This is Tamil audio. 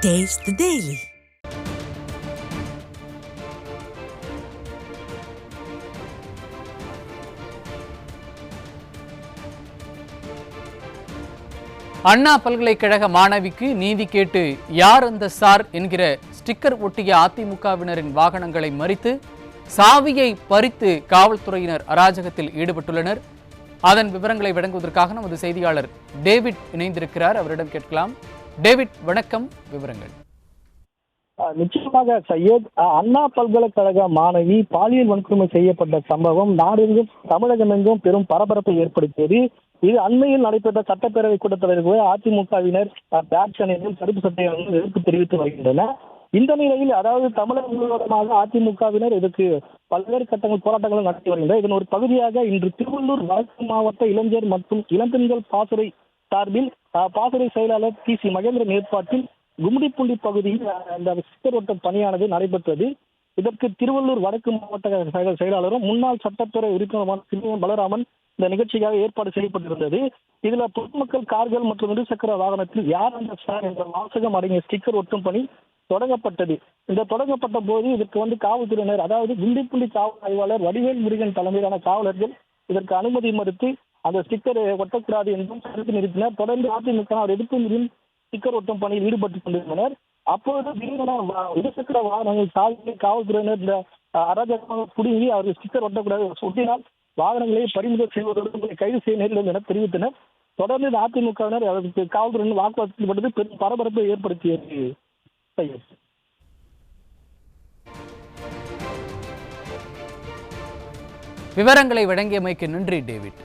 Taste the Daily. அண்ணா பல்கலைக்கழக மாணவிக்கு நீதி கேட்டு யார் அந்த சார் என்கிற ஸ்டிக்கர் ஒட்டிய அதிமுகவினரின் வாகனங்களை மறித்து சாவியை பறித்து காவல்துறையினர் அராஜகத்தில் ஈடுபட்டுள்ளனர். அதன் விவரங்களை வழங்குவதற்காக நமது செய்தியாளர் டேவிட் இணைந்திருக்கிறார். அவரிடம் கேட்கலாம். டேவிட், வணக்கம். விவரங்கள். நிச்சயமாக சையத், அண்ணா பல்கலைக்கழக மாணவி பாலியல் வன்கொடுமை செய்யப்பட்ட சம்பவம் நாடெங்கும் தமிழகமெங்கும் பெரும் பரபரப்பை ஏற்படுத்தியது. இது அண்மையில் நடைபெற்ற சட்டப்பேரவை கூட்டத்தொடருக்கு அதிமுகவினர் பேட்ச் அணிந்தும் தடுப்பு சட்டை எதிர்ப்பு தெரிவித்து வருகின்றனர். இந்த நிலையில் அதாவது தமிழக முழுவதுமாக அதிமுகவினர் இதற்கு பல்வேறு கட்டங்கள் போராட்டங்களும் நடத்தி வருகின்றனர். இதன் ஒரு பகுதியாக இன்று திருவள்ளூர் வடக்கு மாவட்ட இளைஞர் மற்றும் இளம்பெண்கள் பாசறை சார்பில் பாசறை செயலாளர் சி மகேந்திரன் ஏற்பாட்டில் கும்மிடிப்பூண்டி பகுதியில் அந்த ஸ்டிக்கர் ஒட்ட பணியானது நடைபெற்றது. இதற்கு திருவள்ளூர் வடக்கு மாவட்ட செயலாளரும் முன்னாள் சட்டத்துறை உறுப்பினருமான பலராமன் இந்த நிகழ்ச்சிக்காக ஏற்பாடு செய்யப்பட்டிருந்தது. இதுல பொதுமக்கள் கார்கள் மற்றும் இருசக்கர வாகனத்தில் யார் அந்த சார் என்ற வாசகம் அடங்கிய ஸ்டிக்கர் ஒட்டும் பணி தொடங்கப்பட்டது. இந்த தொடங்கப்பட்ட போது இதற்கு காவல்துறையினர், அதாவது குண்டிப்புள்ளி காவல் ஆய்வாளர் வடிவேல் முருகன் தலைமையிலான காவலர்கள் இதற்கு அனுமதி மறுத்து அந்த ஸ்டிக்கர் ஒட்டக்கூடாது என்றும் தடுத்து நிறுத்தினர். தொடர்ந்து அதிமுக எதிர்ப்பு மீறியும் ஸ்டிக்கர் ஒட்டும் பணியில் ஈடுபட்டுக் கொண்டிருந்தனர். அப்பொழுது இருசக்கர வாகனங்கள் சாலை காவல்துறையினர் இந்த அராஜகமாக புடுங்கி அவர்கள் ஸ்டிக்கர் ஒட்டக்கூடாது, ஒட்டினால் வாகனங்களை பறிமுதல் செய்வதோடு கைது செய்ய நேரிடும் என தெரிவித்தனர். தொடர்ந்து அதிமுகவினர் அதற்கு காவல்துறையினர் வாக்குவாதத்தில் பட்டது பெரும் பரபரப்பை ஏற்படுத்தியது. விவரங்களை வழங்கியமைக்கு நன்றி டேவிட்.